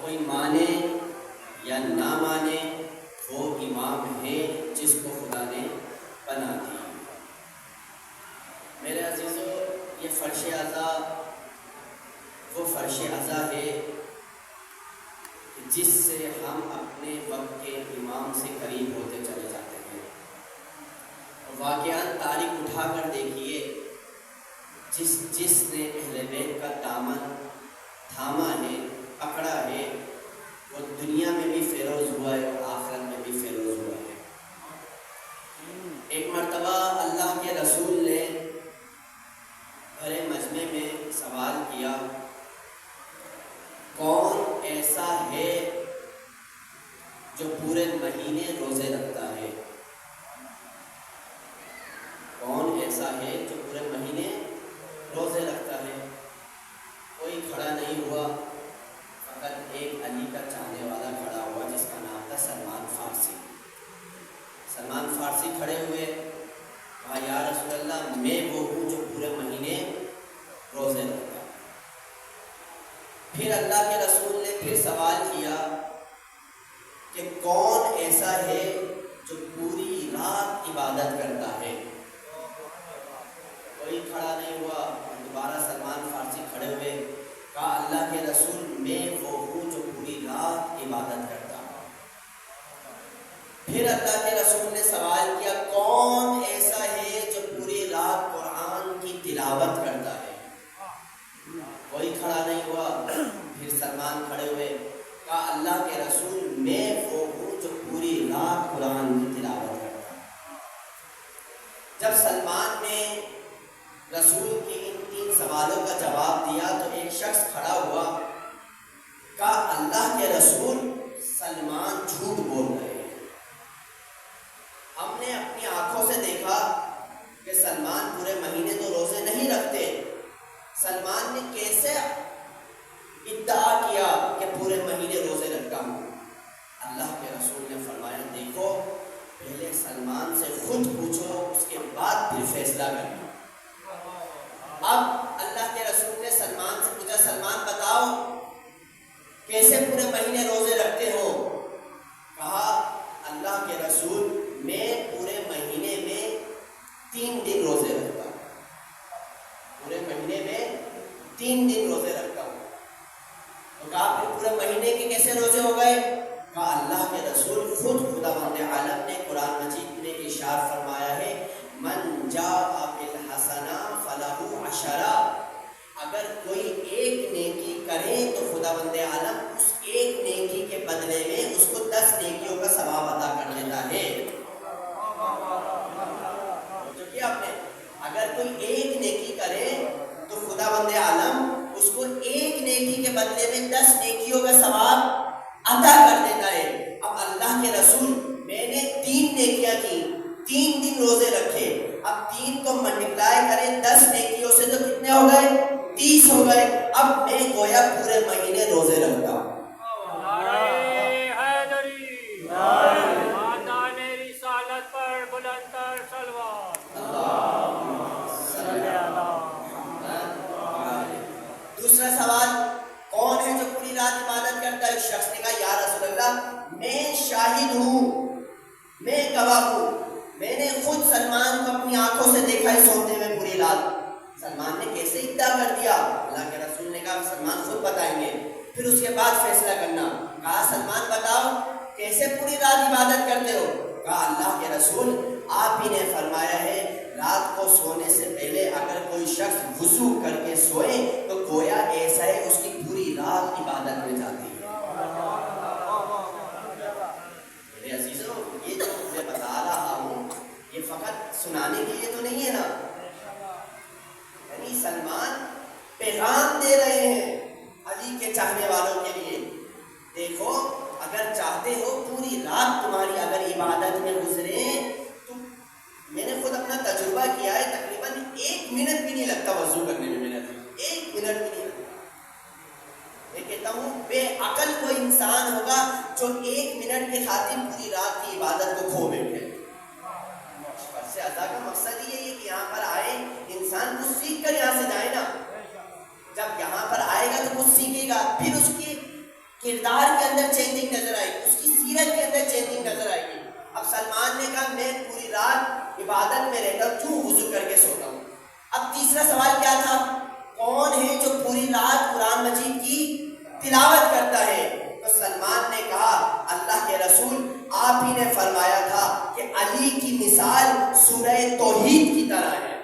کوئی مانے یا نہ مانے وہ امام ہے جس کو خدا نے بنا دیا۔ میرے عزیزو، یہ فرش عزا وہ فرش عزا ہے جس سے ہم اپنے وقت کے امام سے قریب ہوتے چلے جاتے ہیں۔ واقعات تاریخ اٹھا کر دیکھیے، جس نے اہل بیت کا دامن تھاما ہے، پکڑا ہے، وہ دنیا میں بھی فیروز ہوا ہے اور آخرت میں بھی فیروز ہوا ہے۔ ایک مرتبہ اللہ کے رسول نے بھرے مجمع میں سوال کیا، کون ایسا ہے جو پورے مہینے روزے رکھتا ہے؟ کون ایسا ہے جو پورے مہینے روزے رکھتا ہے؟ کوئی کھڑا نہیں ہوا، فقط ایک علی کا چاہنے والا کھڑا ہوا جس کا نام تھا سلمان فارسی۔ سلمان فارسی کھڑے ہوئے، کہا یا رسول اللہ، میں وہ ہوں جو پورے مہینے روزے رکھتا ہوں۔ پھر اللہ کے رسول نے پھر سوال کیا کہ کون ایسا ہے جو پوری رات عبادت کرتا ہے؟ کوئی کھڑا نہیں ہوا، دوبارہ سلمان فارسی کھڑے ہوئے، کہا اللہ کے رسول، میں وہ ہوں جو پوری رات عبادت کرتا ہوں۔ پھر اللہ کے رسول نے سوال کیا، کون ایسا ہے جو پوری رات قرآن کی تلاوت کرتا ہے؟ کوئی کھڑا نہیں ہوا، پھر سلمان کھڑے ہوئے، کہا اللہ کے رسول، میں وہ ہوں جو پوری رات قرآن کی تلاوت کرتا ہے۔ جب سلمان نے رسول کے ان 3 سوالوں کا جواب دیا تو ایک شخص کھڑا ہوا، کہا اللہ کے رسول، سلمان جھوٹ بول رہے ہیں۔ ہم نے اپنی آنکھوں سے دیکھا کہ سلمان پورے مہینے تو روزے نہیں رکھتے۔ سلمان نے کیسے ادعا کیا کہ پورے مہینے روزے رکھتا ہوں؟ اللہ کے رسول نے فرمایا، دیکھو، پہلے سلمان سے خود پوچھو، اس کے بعد پھر فیصلہ کرنا۔ اب اللہ کے رسول نے سلمان سے پوچھا، سلمان بتاؤ کیسے پورے مہینے روزے رکھتے ہو؟ کہا اللہ کے رسول، میں پورے مہینے میں 3 دن روزے رکھتا ہوں۔ پورے مہینے میں 3 دن روزے رکھتا ہوں۔ تو کہا پھر پورے مہینے کے کیسے روزے ہو گئے؟ کہا اللہ کے رسول، خود خداوند عالم نے قرآن مجید میں ارشاد فرمایا ہے، من جاء بالحسنہ فلہ عشرہ، اگر کوئی ایک نیکی کرے تو خداوند عالم اس ایک نیکی کے بدلے میں اس کو 10 نیکیوں کا ثواب عطا کر دیتا ہے۔ جو کہ آپ نے اگر کوئی ایک نیکی کرے تو خداوند عالم اس کو ایک نیکی کے بدلے میں 10 نیکیوں کا ثواب عطا کر دیتا ہے۔ اب اللہ کے رسول، میں نے 3 نیکیاں کی، 3 دن روزے رکھے، اب 3 کو ملٹیپلائی کریں 10 نیکیوں سے تو کتنے ہو گئے؟ 30 ہو گئے۔ اب میں گویا پورے مہینے روزے رکھتا ہوں۔ دوسرا سوال، کون ہے جو پوری رات عبادت کرتا ہے؟ شخص نے کہا یا رسول اللہ، میں شاہد ہوں، میں گواہ ہوں، میں نے خود سلمان کو اپنی آنکھوں سے دیکھا ہے سوتے ہوئے پوری رات۔ سلمان نے کیسے ادعا کر دیا؟ اللہ کے رسول نے کہا سلمان خود بتائیں گے، پھر اس کے بعد فیصلہ کرنا۔ کہا سلمان بتاؤ کیسے پوری رات عبادت کرتے ہو؟ کہا اللہ کے رسول، آپ ہی نے فرمایا ہے رات کو سونے سے پہلے اگر کوئی شخص وضو کر کے سوئے تو گویا ایسا ہے اس کی پوری رات عبادت میں جاتی ہے۔ میرے عزیزوں، یہ جو میں بتا رہا ہوں یہ فقط سنانے کے لیے تو نہیں ہے نا، یعنی سلمان پیغام دے رہے ہیں علی کے چاہنے والوں کے لیے، دیکھو اگر چاہتے ہو پوری رات تمہاری اگر عبادت میں گزرے تو میں نے خود اپنا تجربہ کیا ہے، تقریباً 1 منٹ بھی نہیں لگتا وضو کرنے میں، میرا 1 منٹ بھی نہیں لگتا۔ میں کہتا ہوں بے عقل کوئی انسان ہوگا جو 1 منٹ کی خاطر پوری رات کی عبادت کو کھو بیٹھے۔ فرض ادا کا مقصد یہ ہے کہ یہاں پر آئے انسان کچھ سیکھ کر یہاں سے جائے نا، جب یہاں پر آئے گا تو کچھ سیکھے گا، پھر اس کی کردار کے اندر چینجنگ نظر آئے گی، اس کی سیرت کے اندر چینجنگ نظر آئے گی۔ اب سلمان نے کہا میں پوری رات عبادت میں رہتا ہوں، کیوں وضو کر کے سوتا ہوں؟ اب تیسرا سوال کیا تھا؟ کون ہے جو پوری رات قرآن مجید کی تلاوت کرتا ہے؟ تو سلمان نے کہا اللہ کے رسول آپ ہی نے فرمایا تھا کہ علی کی مثال سورہ توحید کی طرح ہے،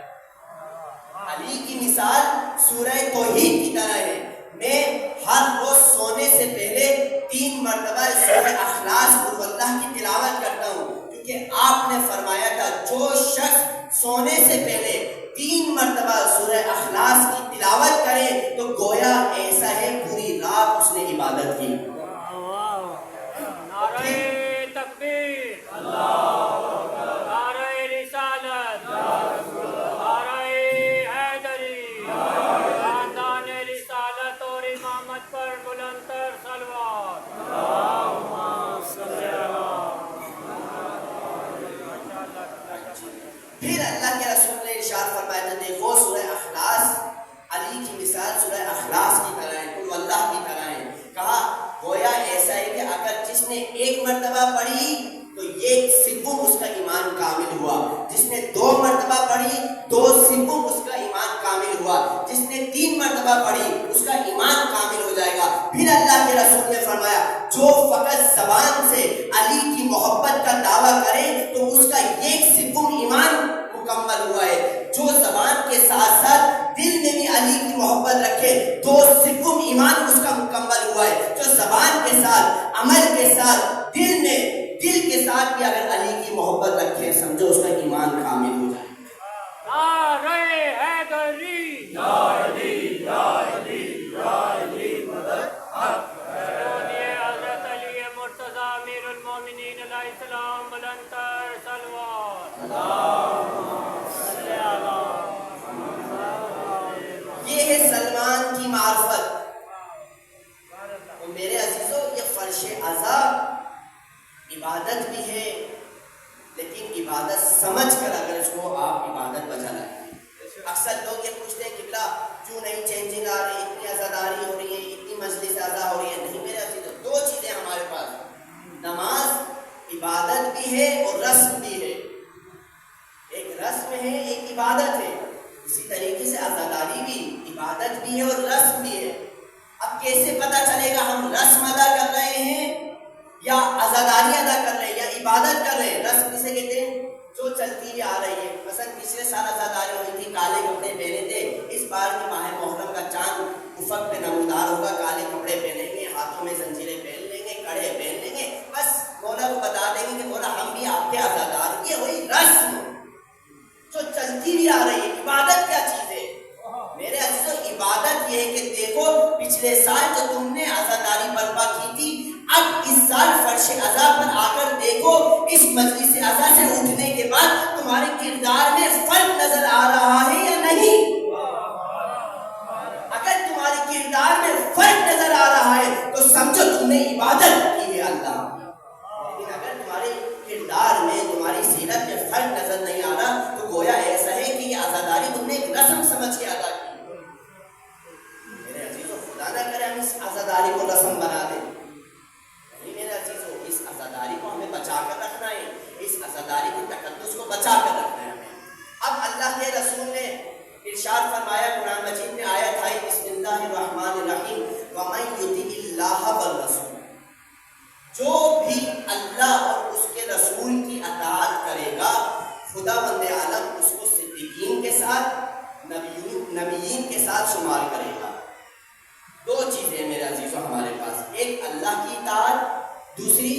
علی کی مثال سورہ توحید کی طرح ہے۔ میں ہر روز سونے سے پہلے 3 مرتبہ سورہ اخلاص قل اللہ کی تلاوت کرتا ہوں، کیونکہ آپ نے فرمایا تھا جو شخص سونے سے پہلے 3 مرتبہ سورہ اخلاص کی تلاوت کرے تو گویا ایسا ہے پوری رات اس نے عبادت کی۔ نعرہ تکبیر، نعرہ رسالت، نعرہ حیدری، خاندان رسالت اور امامت پر بلند تر صلوات۔ پھر اللہ کے رسول نے ارشاد فرمایا تھا دیکھو سورہ اخلاص علی کی مثال سورہ اخلاص کی طرح ہے، قل اللہ کی طرح ہے۔ کہا گویا ایسا ہے کہ اگر جس نے 1 مرتبہ پڑھی تو 1/6 اس کا ایمان کامل ہوا، جس نے 2 مرتبہ پڑھی 2/6 اس کا ایمان کامل ہوا، جس نے 3 مرتبہ پڑھی اس کا ایمان کامل ہو جائے گا۔ پھر اللہ کے رسول نے فرمایا جو فقط زبان سے علی کی محبت کا دعویٰ کرے تو اس کا 1/6 ایمان مکمل ہوا ہے، جو زبان کے ساتھ ساتھ دل میں بھی علی کی محبت رکھے 2/6 ایمان اس کا مکمل ہوا ہے، جو زبان کے ساتھ عمل کے ساتھ دل کے ساتھ بھی اگر علی کی محبت رکھے سمجھو اس کا ایمان کامل ہو جائے۔ نعرہ حیدری، یا علی یا علی یا علی مدد حق ہے، حضرت علی مرتضیٰ امیر المومنین علیہ السلام بلند تر صلوات۔ یہ ہے سلمان کی معرفت۔ تو میرے عزیزو یہ فرش عزا عبادت بھی ہے، لیکن عبادت سمجھ کر اگر اس کو آپ عبادت بجا لائیں۔ اکثر لوگ یہ پوچھتے ہیں قبلہ کیوں نہیں چینجنگ آ رہی، اتنی عزاداری ہو رہی ہے، اتنی مجلس اعضا ہو رہی ہے؟ نہیں میرے عزیزو، 2 چیزیں ہمارے پاس، نماز عبادت بھی ہے اور رسم بھی ہے، ایک رسم ہے ایک عبادت ہے، اسی طریقے سے عزاداری بھی عبادت بھی ہے اور رسم بھی ہے۔ اب کیسے پتہ چلے گا ہم رسم ادا کر رہے ہیں یا عزاداری ادا کر رہے ہیں یا عبادت کر رہے ہیں؟ رسم کسے کہتے ہیں؟ جو چلتی ہوئی آ رہی ہے۔ مثلا پچھلے سال عزاداری ہوئی تھی، کالے کپڑے پہنے تھے، اس بار کے ماہ محرم کا چاند افق پہ نمودار ہوگا، کالے کپڑے پہنیں گے، ہاتھوں میں زنجیریں پہن لیں گے، کڑے پہن لیں گے، بس مولا کو بتا دیں گے کہ مولا ہم بھی آپ کے عزادار۔ یہ ہوئی رسم جو چلتی ہوئی آ رہی ہے۔ عبادت کیا چیز ہے میرے عزیزو؟ عبادت یہ ہے کہ دیکھو پچھلے سال جو تم نے عزاداری برپا کی تھی، اب اس سال فرش عزا پر آ کر دیکھو، اس مجلس عزا سے اٹھنے کے بعد تمہارے کردار میں فرق نظر آ رہا ہے یا نہیں؟ اگر تمہارے کردار میں فرق نظر آ رہا ہے تو سمجھو تم نے عبادت کی ہے اللہ۔ لیکن اگر تمہارے کردار میں تمہاری سیرت میں فرق نظر نہیں آ رہا تو گویا ایسا ہے کہ یہ عزاداری تم نے ایک رسم سمجھ کے ادا کی۔ میرے عزیزو خدا نہ کرے ہم اس عزاداری کو رسم بنا دیں، نہیں میرے عزیزو، اس عزاداری کو ہمیں بچا کر رکھنا ہے، اس عزاداری کی تقدس کو بچا کر رکھنا ہے ہمیں۔ اب اللہ کے رسول نے ارشاد فرمایا قرآن مجید میں آیت آئی بسم اللہ الرحمن الرحیم وَمَن يُطِعِ اللَّهَ وَالرَّسُولَ، جو بھی اللہ اور اس کے رسول کی اطاعت کرے گا خدا بند عالم اس کو صدیقین کے ساتھ نبیین کے ساتھ شمار کرے گا۔ 2 چیزیں میرے عزیزو ہمارے پاس، ایک اللہ کی اطاعت، دوسری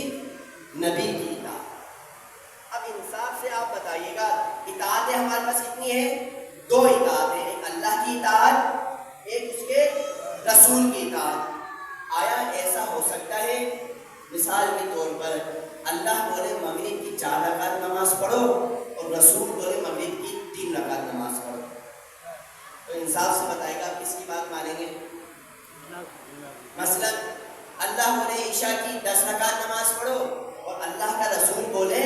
نبی کی اطاعت۔ اب انصاف سے آپ بتائیے گا اطاعتیں ہمارے پاس کتنی ہیں؟ 2 اطاعتیں، ایک اللہ کی اطاعت، ایک اس کے رسول کی اطاعت۔ آیا ایسا ہو سکتا ہے مثال کے طور پر اللہ بولے مغرب کی 4 رکعت نماز پڑھو اور رسول بولے مغرب کی 3 رکعت نماز پڑھو، تو انصاف سے بتائے گا کس کی بات مانیں گے؟ مثلا اللہ بولے عشاء کی 10 رکعت نماز پڑھو اور اللہ کا رسول بولے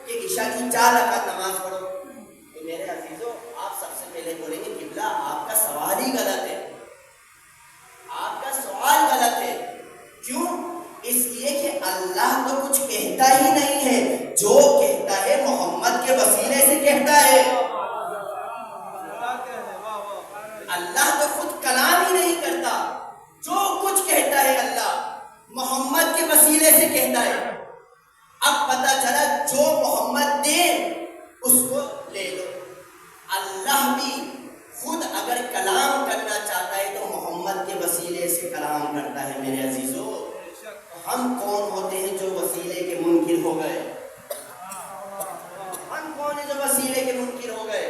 کہ عشاء کی 4 رکعت نماز پڑھو، تو میرے عزیزو آپ سب سے پہلے بولیں گے قبلہ آپ کا سوال ہی غلط ہے، آپ کا سوال غلط ہے۔ کیوں؟ کہتا ہی نہیں ہے، جو کہتا ہے محمد کے وسیلے سے کہتا ہے۔ اللہ تو خود کلام ہی نہیں کرتا، جو کچھ کہتا ہے اللہ محمد کے وسیلے سے کہتا ہے۔ اب پتہ چلا جو محمد دے اس کو لے لو۔ اللہ بھی خود اگر کلام کرنا چاہتا ہے تو محمد کے وسیلے سے کلام کرتا ہے۔ میرے عزیزو، ہم کون ہوتے ہیں جو وسیلے کے منکر ہو گئے؟ ہم کون ہیں جو وسیلے کے منکر ہو گئے؟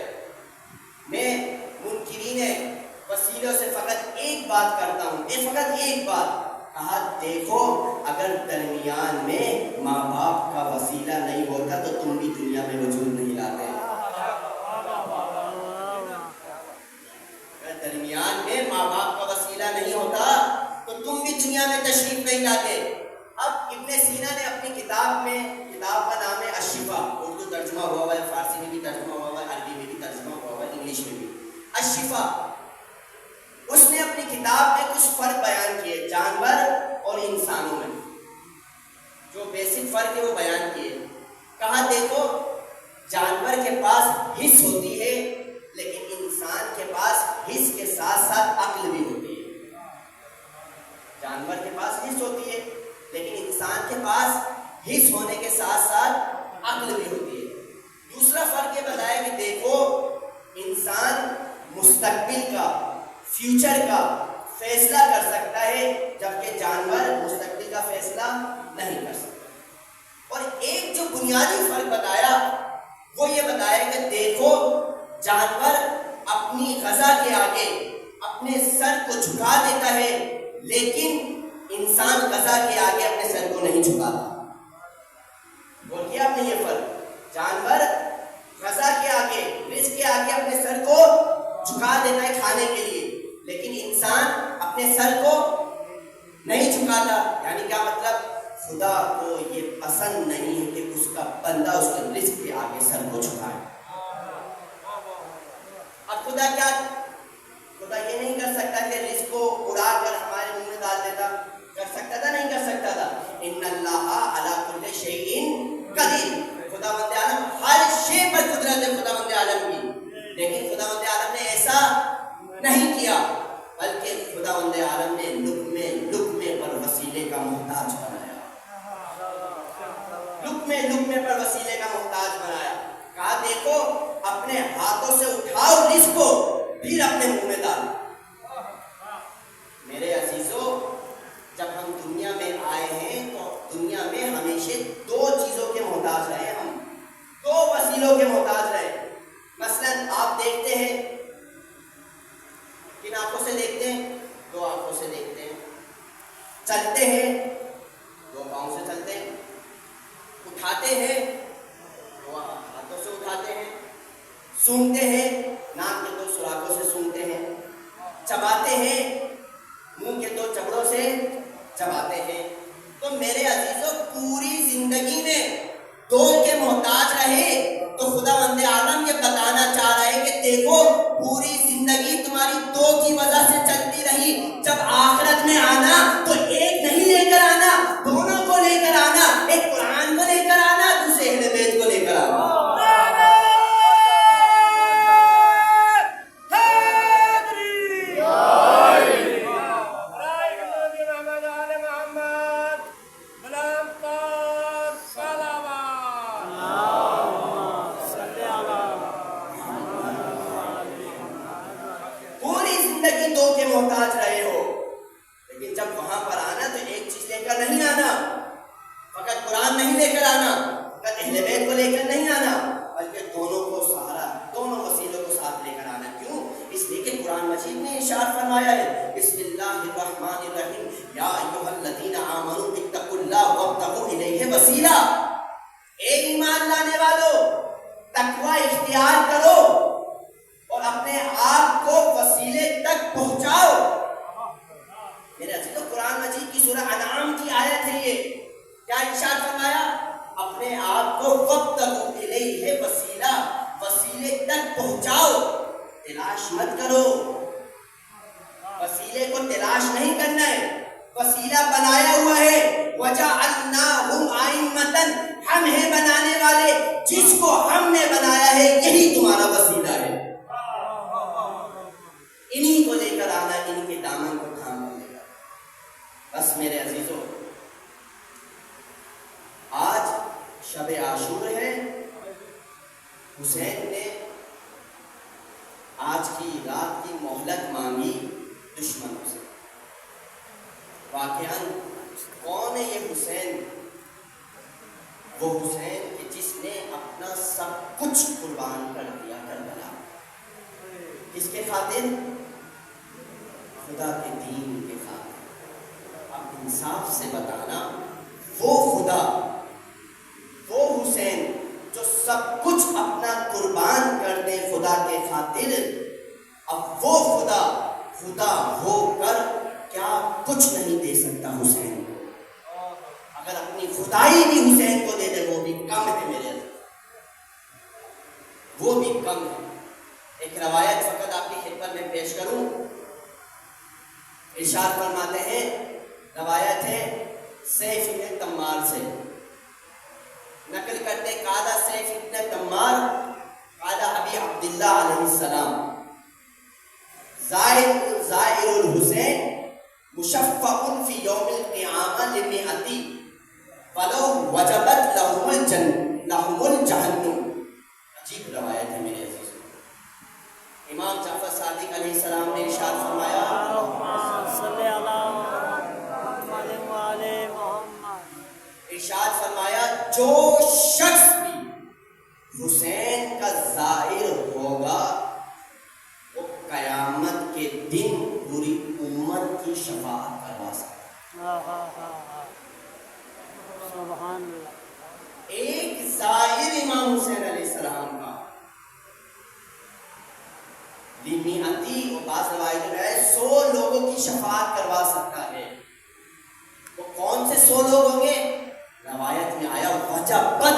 میں منکرین وسیلوں سے فقط ایک بات کرتا ہوں، فقط ایک بات کہا، دیکھو اگر درمیان میں ماں باپ کا وسیلہ نہیں ہوتا تو تم بھی دنیا میں وجود نہیں لاتے۔ اگر درمیان میں ماں باپ کا وسیلہ نہیں ہوتا تو تم بھی دنیا میں تشریف نہیں لاتے۔ اب ابن سینا نے اپنی کتاب میں، کتاب کا نام ہے الشفا، اردو ترجمہ ہوا ہے، فارسی میں بھی ترجمہ ہوا ہے، عربی میں بھی ترجمہ ہوا ہے، انگلش میں بھی، الشفا۔ اس نے اپنی کتاب میں کچھ فرق بیان کیے جانور اور انسانوں میں، جو بیسک فرق ہے وہ بیان کیے۔ کہا دیکھو جانور کے پاس حس ہوتی ہے لیکن انسان کے پاس حس کے ساتھ ساتھ عقل بھی ہوتی ہے۔ جانور کے پاس حس ہوتی ہے لیکن انسان کے پاس حس ہونے کے ساتھ ساتھ عقل بھی ہوتی ہے۔ دوسرا فرق یہ بتایا کہ دیکھو انسان مستقبل کا، فیوچر کا فیصلہ کر سکتا ہے جبکہ جانور مستقبل کا فیصلہ نہیں کر سکتا۔ اور ایک جو بنیادی فرق بتایا وہ یہ بتایا کہ دیکھو جانور اپنی غذا کے آگے اپنے سر کو جھکا دیتا ہے لیکن انسان غذا کے آگے اپنے سر کو نہیں جھکاتا۔ بول کیا آپ نے یہ فرق؟ جانور غذا کے آگے، رزق کے آگے اپنے سر کو جھکا دیتا ہے کھانے کے لیے لیکن انسان اپنے سر کو نہیں جھکاتا۔ یعنی کیا مطلب؟ خدا کو یہ پسند نہیں ہے کہ اس کا بندہ اس کے رزق کے آگے سر کو جھکائے۔ اب خدا کیا، خدا یہ نہیں کر سکتا کہ رزق کو اڑا کر ہمارے منہ میں ڈال دیتا؟ کر سکتا تھا؟ نہیں کر سکتا تھا۔ ان اللہ علی کل شیء قدیر، خداوند عالم ہر شے پر قدرت ہے خداوند عالم کی، لیکن خداوند عالم نے ایسا نہیں کیا بلکہ خداوند عالم نے لقمے پر وسیلے کا محتاج بنایا، لقمے پر وسیلے کا محتاج بنایا۔ کہا دیکھو اپنے ہاتھوں سے اٹھاؤ رزق کو پھر اپنے منہ میں ڈالو۔ میرے عزیزو، جب ہم دنیا میں آئے ہیں تو دنیا میں ہمیشہ دو چیزوں کے محتاج رہے، ہم دو وسیلوں کے محتاج رہے۔ مثلا آپ دیکھتے ہیں، کن آنکھوں سے دیکھتے ہیں؟ دو آنکھوں سے دیکھتے ہیں۔ چلتے ہیں دو پاؤں سے چلتے ہیں، اٹھاتے ہیں دو ہاتھوں سے اٹھاتے ہیں، سونگھتے ہیں ناک کے دو سوراخوں سے سونگھتے ہیں، چباتے ہیں منہ کے دو چبڑوں سے چباتے ہیں۔ تو میرے عزیزو پوری زندگی میں دو کے محتاج رہے تو خداوند عالم یہ بتانا چاہ رہے ہیں کہ دیکھو پوری زندگی تمہاری دو کی وجہ سے چلتی رہی، جب آخرت میں آنا تو ایک نہیں لے کر آنا، دونوں کو لے کر آنا، ایک قرآن کو لے کر آنا، دوسرے اہل بیت کو لے کر آنا۔ دو کے محتاج رہے ہو لیکن جب وہاں پر آنا تو ایک چیز لے کر نہیں آنا، فقط قرآن نہیں لے کر آنا، فقط اہل بیت کو لے کر نہیں آنا، بلکہ دونوں کو سہارا، دونوں وسیلوں کو ساتھ لے کر آنا۔ کیوں؟ اس لیے کہ قرآن مجید نے ارشاد فرمایا ہے بسم اللہ الرحمن الرحیم یا ایھا الذین آمنوا اتقوا اللہ وابتغوا الیہ وسیلہ، اے ایمان لانے والو تقوی اختیار کرو اور اپنے آپ کو وسیلے تک پہنچاؤ۔ میرے عزیزو قرآن مجید کی سورہ انعام کی آیت ہے یہ، کیا ارشاد فرمایا؟ اپنے آپ کو وابتغوا الیہ وسیلہ، وسیلے تک پہنچاؤ، تلاش مت کرو۔ وسیلے کو تلاش نہیں کرنا ہے، وسیلہ بنایا ہوا ہے۔ وَجَعَلْنَاهُمْ أَئِمَّةً جس کو ہم نے بنایا ہے یہی تمہارا وسیلہ ہے. انہی کو لے کر آنا, ان کے دامن کو تھام لے کر. بس میرے عزیزوں, آج شب عاشور ہے. حسین نے آج کی رات کی مہلت مانگی دشمنوں سے. واقعاً کون ہے یہ حسین؟ وہ حسین کہ جس نے اپنا سب کچھ قربان کر دیا کربلا. کس کے خاطر؟ خدا کے دین کے خاطر. اب انصاف سے بتانا, وہ خدا, وہ حسین جو سب کچھ اپنا قربان کر دے خدا کے خاطر, اب وہ خدا خدا ہو کر کیا کچھ نہیں دے سکتا حسین کو؟ اگر اپنی خدائی بھی حسین کو دے دے وہ بھی کم ہے میرے اندر, وہ بھی کم ہے. ایک روایت فقط آپ کی خدمت میں پیش کروں. ارشاد فرماتے ہیں, روایت ہے سیف ابن تمار سے, نقل کرتے قال سیف ابن تمار قال ابی عبداللہ علیہ السلام زائر الحسین مشفع فی یوم القیامہ لمئتی ولو وجبت لہم الجہنم. عجیب روایت ہے میرے عزیزوں. امام جعفر صادق علیہ السلام نے ارشاد فرمایا, صلی اللہ محمد وعلی محمد, ارشاد فرمایا جو شخص بھی حسین کا زائر ہوگا وہ قیامت کے دن پوری امت کی شفاعت کروا سکتا ہے. سبحان اللہ. ایک زائر امام حسین علیہ السلام کا لمیعتی و بعض روایت میں ہے 100 لوگوں کی شفاعت کروا سکتا ہے. وہ کون سے 100 لوگ ہوں گے؟ روایت میں آیا وجبت,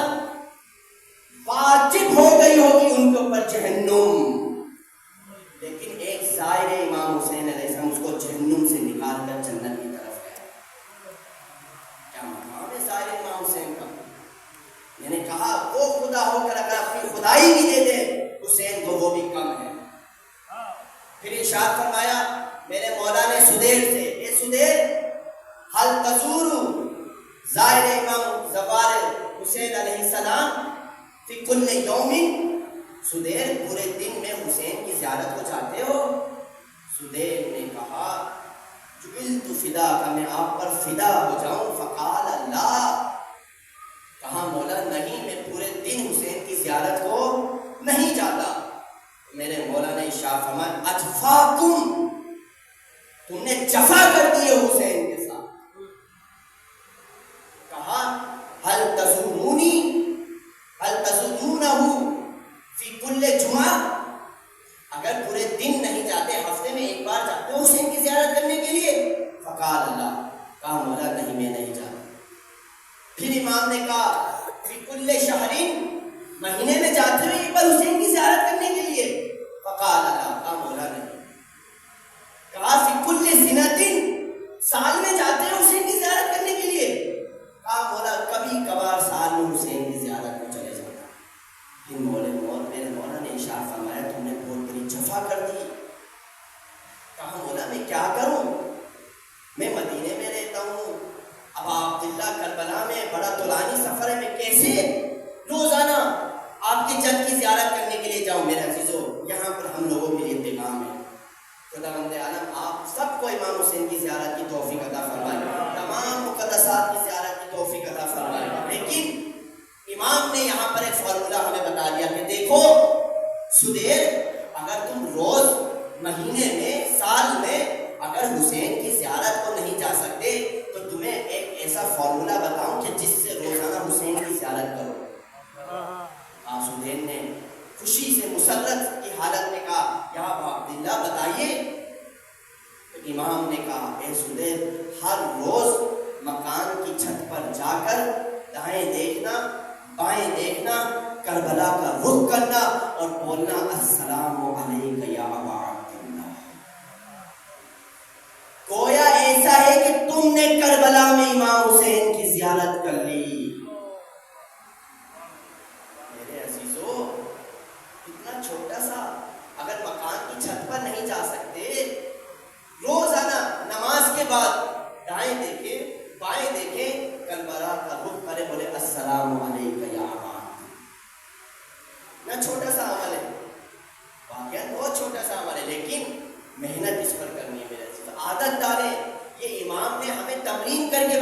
واجب ہو گئی ہوگی ان کے اوپر جہنم. لیکن ایک زائر امام حسین علیہ السلام اس کو جہنم سے نکال کر جنت کی طرف گئے. کیا مقام ہے زائر امام حسین کا؟ میں نے کہا وہ خدا ہو کر اگر اپنی خدائی بھی دے دے حسین کو وہ بھی کم ہے. پھر ارشاد فرمایا میرے مولا نے سدیر سے, اے سدیر حل تزور زائر امام زوار حسین علیہ السلام فی کل یوم, سدیر پورے دن میں حسین کی زیارت کو جاتے ہو؟ سدیر نے کہا جبلت فدا کا, میں آپ پر فدا ہو جاؤں. فقال اللہ, کہا مولا نہیں, میں پورے دن حسین کی زیارت کو نہیں جاتا. میرے مولا نے ارشاد فرمایا اجفاکم, تم نے جفا کر دی ہے حسین کے ساتھ. کہا هل تزورونی هل تزورونہ فی کل جمعہ, اگر پورے دن نہیں جاتے ہفتے میں ایک بار جاتے ہو حسین کی زیارت کرنے کے لیے؟ فقال اللہ, کہا مولا نہیں میں نہیں جاتا. پھر امام نے کہا فی کل شہرین, مہینے میں جاتے ہو ایک بار حسین کی زیارت کرنے کے لیے؟ فقال اللہ, کہا مولا نہیں. کہا فی کل سنتین, سال میں جاتے ہو حسین کی زیارت کرنے کے لیے؟ کہا مولا کبھی کبھار سال میں حسین کی زیارت میں چلے جاتا. پھر میرے مولا نے ارشاد فرمایا تم نے بہت بڑی جفا کر دی. کہا مولا میں کیا کروں, میں مدینے میں رہتا ہوں, اب عبداللہ کربلا میں بڑا طولانی سفر ہے, میں کیسے روزانہ آپ کے جد کی زیارت کرنے کے لیے جاؤں؟ میرے عزیزو یہاں پر ہم لوگوں کے لیے پیغام ہے, خداوند عالم آپ سب کو امام حسین کی زیارت کی توفیق عطا فرمائے, تمام مقدسات کی زیارت کی توفیق عطا فرمائے. لیکن امام نے یہاں پر ایک فارمولہ ہمیں بتا دیا کہ دیکھو سدیر, اگر تم روز, مہینے میں, سال میں اگر حسین کی زیارت کو نہیں جا سکتے تو تمہیں ایک ایسا فارمولہ بتاؤں کہ جس سے روزانہ حسین کی زیارت کرو. سدیر نے خوشی سے مسرت کی حالت میں کہا یا عبداللہ بتائیے. تو امام نے کہا اے سدیر, ہر روز مکان کی چھت پر جا کر دائیں دیکھنا بائیں دیکھنا, کربلا کا رخ کرنا اور بولنا السلام علیکم یا ابا عبداللہ. گویا ایسا ہے کہ تم نے کربلا میں امام حسین کی زیارت کر لی.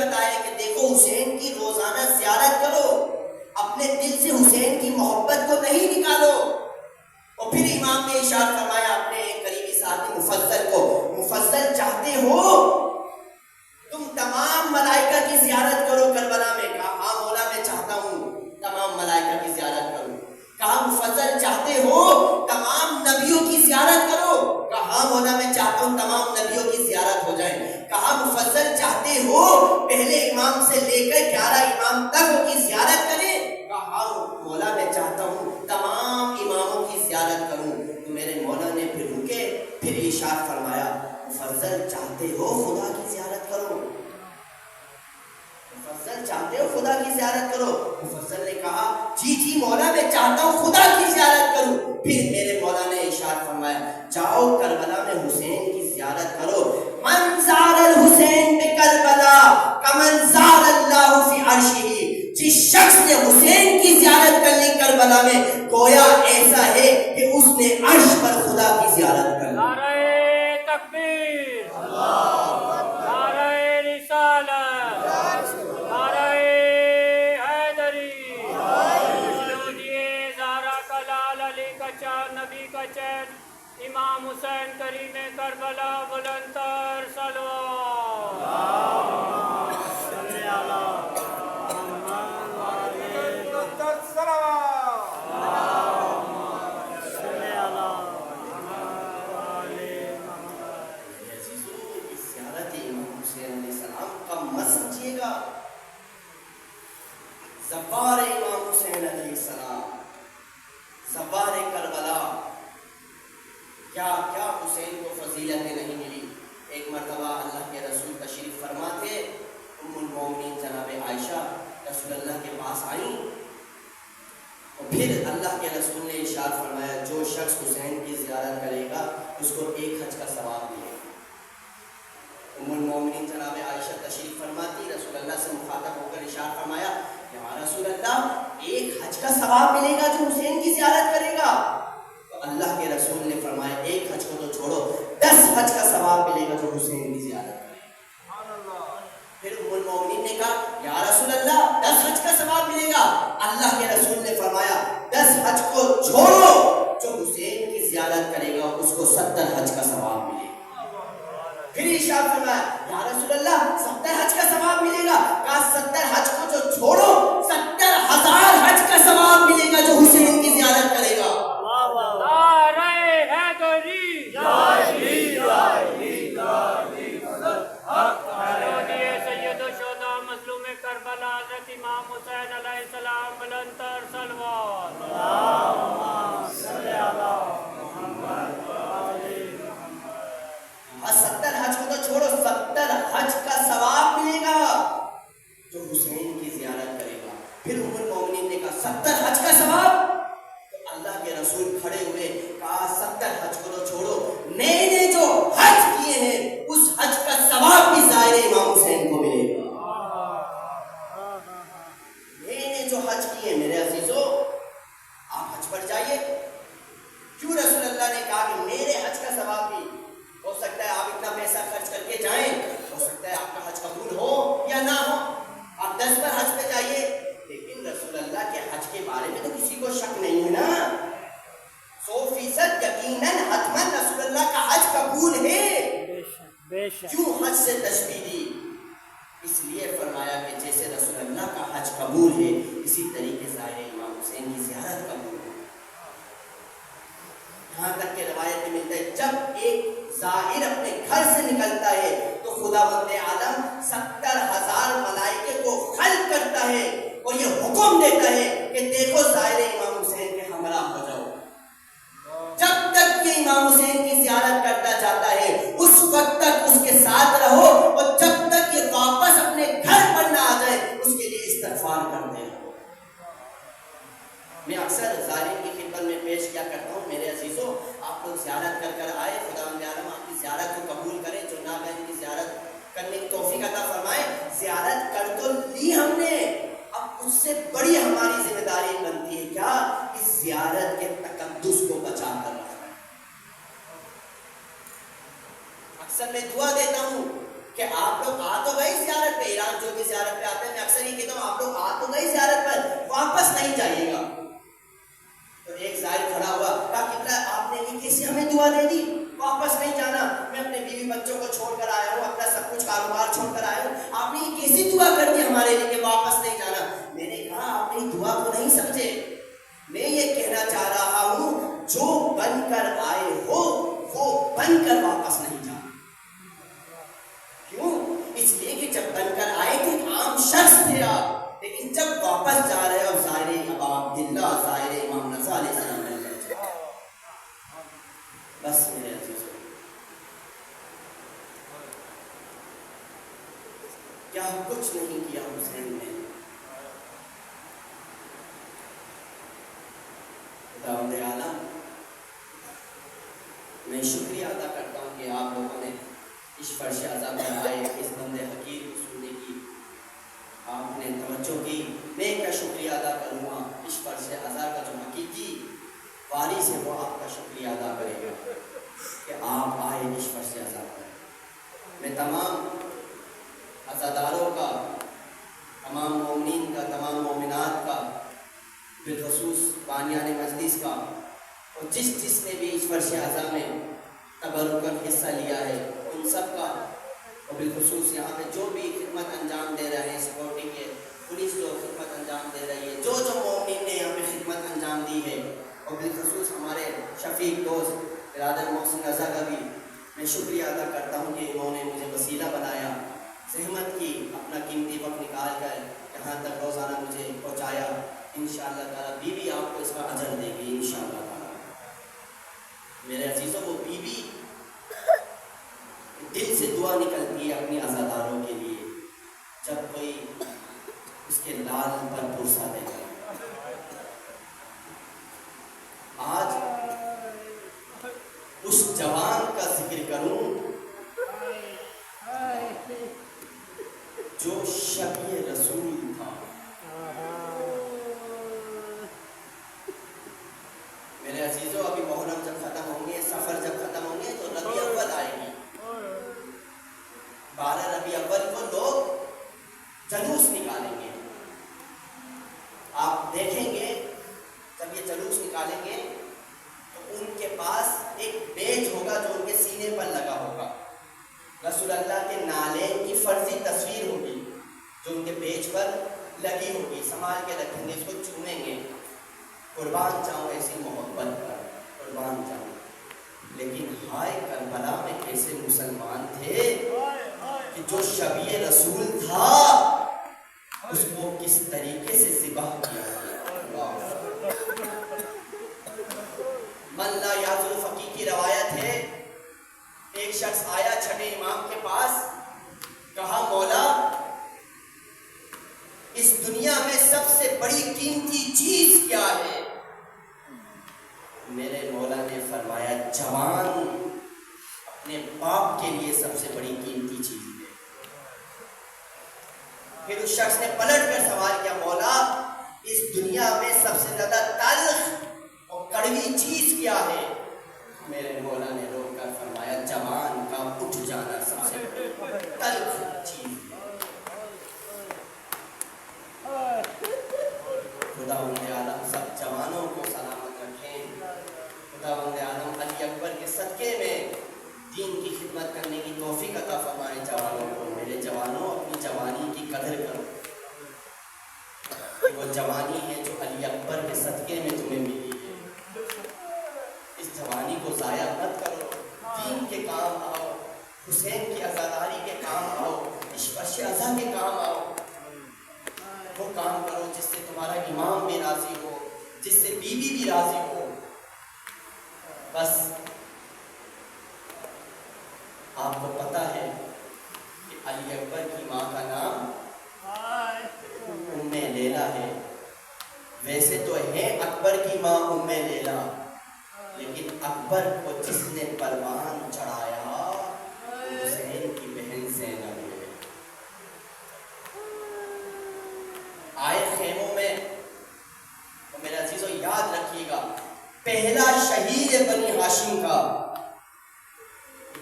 بتایا کہ دیکھو حسین کی روزانہ زیارت کرو، اپنے دل سے حسین کی محبت کو نہیں نکالو۔ اور پھر امام نے ارشاد فرمایا اپنے ایک قریبی ساتھی مفضل کو، مفضل چاہتے ہو تم تمام ملائکہ کی زیارت کرو کربلا میں؟ کہا ہاں مولا میں چاہتا ہوں تمام ملائکہ کی زیارت کروں۔ کہا مفضل چاہتے ہو تمام نبیوں کی زیارت کرو؟ کہا ہاں مولا میں چاہتا ہوں تمام نبیوں کی زیارت ہو جائے۔ کہا مفضل چاہتے ہو پہلے امام سے لے کر 11 امام تک ان کی زیارت کریں؟ کہا ہاں مولا میں چاہتا ہوں تمام اماموں کی زیارت کروں۔ تو میرے مولا نے پھر رکے، پھر ارشاد فرمایا مفضل چاہتے ہو خدا کی زیارت کرو، مفضل چاہتے ہو خدا کی زیارت کرو؟ مفضل نے کہا جی جی مولا میں چاہتا ہوں خدا کی زیارت کروں۔ پھر میرے مولا نے ارشاد فرمایا جاؤ کربلا میں حسین کی زیارت کرو۔ من زار الحسین بکربلا کمن زار اللہ فی عرشہ، جس شخص نے حسین کی زیارت کر لی کربلا میں گویا ایسا ہے کہ اس نے عرش پر خدا کی زیارت کر لی۔ نعرہ تکبیر، نعرہ رسالت، نعرہ حیدری، مولودیے زہرا کا لال علی کا چاند نبی کا چین امام حسین کریم کربلا بلند تر زبار امام حسین علیہ السلام، زبار کربلا، کیا کیا حسین کو فضیلتیں نہیں ملی۔ ایک مرتبہ اللہ کے رسول تشریف فرما تھے، ام المومنین جناب عائشہ رسول اللہ کے پاس آئیں اور پھر اللہ کے رسول نے ارشاد فرمایا جو شخص حسین کی زیارت کرے گا اس کو ایک حج کا ثواب ملے گا۔ ام المومنین جناب عائشہ تشریف فرماتی، رسول اللہ سے مخاطب ہو کر ارشاد فرمایا یا رسول اللہ ایک حج کا ثواب ملے گا جو حسین کی زیارت کرے گا؟ تو اللہ کے رسول نے فرمایا ایک حج کو تو چھوڑو 10 حج کا ثواب ملے گا جو حسین کی زیارت کرے گا۔ پھر ام المومنین نے کہا یا رسول اللہ 10 حج کا ثواب ملے گا؟ اللہ کے رسول نے فرمایا 10 حج کو چھوڑو جو حسین کی زیارت کرے گا اس کو 70 حج کا ثواب ملے گا۔ پھر ارشاد فرمایا یا رسول اللہ 70 حج کا ثواب ملے گا؟ کہا 70 حج کو جو چھوڑو 70,000 حج کا ثواب ملے گا جو حسین کی زیارت کرے گا۔ نعرہ حیدری، مولودیے سید الشہداء مظلوم کربلا حضرت امام حسین علیہ السلام بلند تر صلوات۔ 70 حج کو تو چھوڑو 70 حج کا ثواب ملے گا جو حسین کی زیارت کرے گا۔ پھر ام المومنین نے کہا 70 حج کا ثواب؟ تو اللہ کے رسول کھڑے ہوئے کہا 70 حج کو تو چھوڑو، نئے نئے جو حج کیے ہیں اس حج کا ثواب بھی ظاہر امام حسین کو ملے گا۔ نئے نئے جو حج کیے میرے عزیزو آپ حج پر جائیے۔ کیوں رسول اللہ نے کہا کہ میرے حج کا ثواب بھی؟ ہو سکتا ہے آپ اتنا پیسہ خرچ کر کے جائیں، ہو سکتا ہے آپ کا حج قبول ہو یا نہ ہو، آپ 10 پر حج پہ جائیے، لیکن رسول اللہ کے حج کے بارے میں تو کسی کو شک نہیں ہے نا، 100% یقیناً حتماً رسول اللہ کا حج قبول ہے۔ کیوں حج سے تشبیہ دی؟ اس لیے فرمایا کہ جیسے رسول اللہ کا حج قبول ہے اسی طریقے ظاہر امام حسین کی زیارت قبول ہے۔ یہاں تک کہ روایت میں ملتا ہے جب ایک ظاہر اپنے گھر سے نکلتا ہے تو خداوند عالم 70,000 ملائکے کو خلق کرتا ہے اور یہ حکم دیتا ہے کہ دیکھو ظاہر امام حسین کے ہمراہ ہو جاؤ۔ جب تک یہ امام حسین کی زیارت کرتا جاتا ہے اس وقت تک اس کے ساتھ رہو اور جب تک یہ واپس اپنے گھر پر نہ آ جائے اس کے لیے استغفار کرتے رہو۔ میں اکثر ظاہرین کی خدمت میں پیش کیا کرتا ہوں میرے عزیزوں آپ لوگ زیارت کر کر آئے، خداوند عالم آپ کی زیارت کو قبول کرے، جو نابین کی زیارت کرنے کی توفیق عطا فرمائے۔ زیارت کر تو لی ہم نے، اب اس سے بڑی ہماری ذمہ داری بنتی ہے کیا؟ اس زیارت کے تقدس کو بچا کر رکھنا۔ اکثر میں دعا دیتا ہوں کہ آپ لوگ آ تو گئے زیارت پہ، ایران جو کہ کیا کچھ نہیں کیا حسین نے. خداوند عالم میں شکریہ ادا کرتا ہوں کہ آپ لوگوں نے اس فرش عزا پر آئے اس بند حقیر کو سننے کی آپ نے توجہ کی. میں کیا شکریہ ادا کروں گا؟ اس فرش عزا کا جو حقیقی وارث ہے وہ آپ کا شکریہ ادا کرے گا کہ آپ آئے اس فرش عزا پر. میں تمام عزاداروں کا، تمام مومنین کا، تمام مومنات کا، بالخصوص بانیان مجلس کا، اور جس نے بھی اس فرش عزا میں تبرکاً حصہ لیا ہے ان سب کا، اور بالخصوص یہاں پہ جو بھی خدمت انجام دے رہے ہیں، سیکورٹی کے پولیس جو خدمت انجام دے رہی ہے، جو مومنین نے یہاں پہ خدمت انجام دی ہے، اور بالخصوص ہمارے شفیق دوست برادر محسن رضا کا بھی میں شکریہ ادا کرتا ہوں کہ انہوں نے مجھے وسیلہ بنایا، زحمت کی، اپنا قیمتی وقت نکال کر یہاں تک روزانہ مجھے پہنچایا. انشاءاللہ تعالیٰ بیوی آپ کو اس کا اجر دے گی انشاءاللہ تعالیٰ. میرے عزیزوں، وہ بیوی دل سے دعا نکلتی ہے اپنی عزاداروں کے لیے جب کوئی اس کے لال پر پرسا دے گا. آج اس جوان کا ذکر کروں جو شبیہ رسول تھا. میرے عزیزوں، ابھی محرم جب ختم ہوں گے، سفر جب ختم ہوں گے تو ربیع اول آئے گی. 12 ربیع اول کو لوگ جلوس نکالیں گے. آپ دیکھیں گے جب یہ جلوس نکالیں گے تو ان کے پاس ایک بیج ہوگا جو ان کے سینے پر لگا ہوگا. رسول اللہ کے نالین کی فرضی تصویر ہوگی جو ان کے بیج پر لگی ہوگی. سنبھال کے رکھیں گے، اس کو چومیں گے. قربان جاؤں ایسی محبت پر، قربان جاؤں. لیکن ہائے کربلا میں ایسے مسلمان تھے کہ جو شبیہ رسول تھا اس کو کس طریقے سے ذبح کیا. من لا یعذر فقیہ کی روایت ہے، ایک شخص آیا چھٹے امام کے پاس، کہا مولا اس دنیا میں سب سے بڑی قیمتی چیز کیا ہے؟ میرے مولا نے فرمایا جوان اپنے باپ کے لیے سب سے بڑی قیمتی چیز ہے. پھر اس شخص نے پلٹ کر سوال کیا، مولا اس دنیا میں سب سے زیادہ تلخ اور کڑوی چیز کیا ہے؟ میرے مولا نے روک کر فرمایا جوان کا اٹھ جانا سب سے بڑی تلخ چیز ہے. خداوند عالم سب جوانوں کو سلامت رکھیں. خداوند عالم علی اکبر کے صدقے میں دین کی خدمت کرنے کی توفیق عطا فرمائے جوانوں کو. میرے جوانوں، اپنی جوانی کی قدر کرو. وہ جوانی ہے جو علی اکبر کے صدقے میں تمہیں ملی ہے. اس جوانی کو ضائع مت کرو. دین کے کام آؤ، حسین کی عزاداری کے کام آؤ، اس فرش عزا کے کام آؤ. وہ کام کرو جس سے تمہارا امام بھی راضی ہو، جس سے بیوی بھی راضی ہو. بس آپ کو پتہ ہے کہ علی اکبر کی ماں کا نام ام لیلا ہے. ویسے تو ہے اکبر کی ماں ام لیلا، لیکن اکبر کو جس نے پروان چڑھایا حسین کی بہن زینب ہے. آئے خیموں میں تو میرے عزیزوں یاد رکھیے گا، پہلا شہید بنی ہاشم کا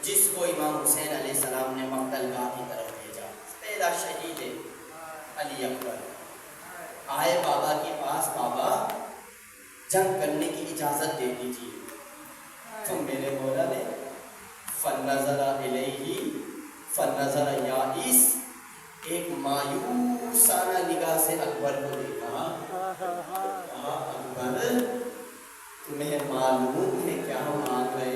جس کو امام حسین علیہ السلام نے مقتل گاہ کی طرف بھیجا، پہلا شہید علی اکبر. آئے بابا کے پاس، بابا جنگ کرنے کی اجازت دے دیجیے. تو میرے مولا نے فنظر الیہ فنظر یائس، ایک مایوسانہ نگاہ سے اکبر کو دیکھا. اکبر تمہیں معلوم ہے کیا مانگ رہے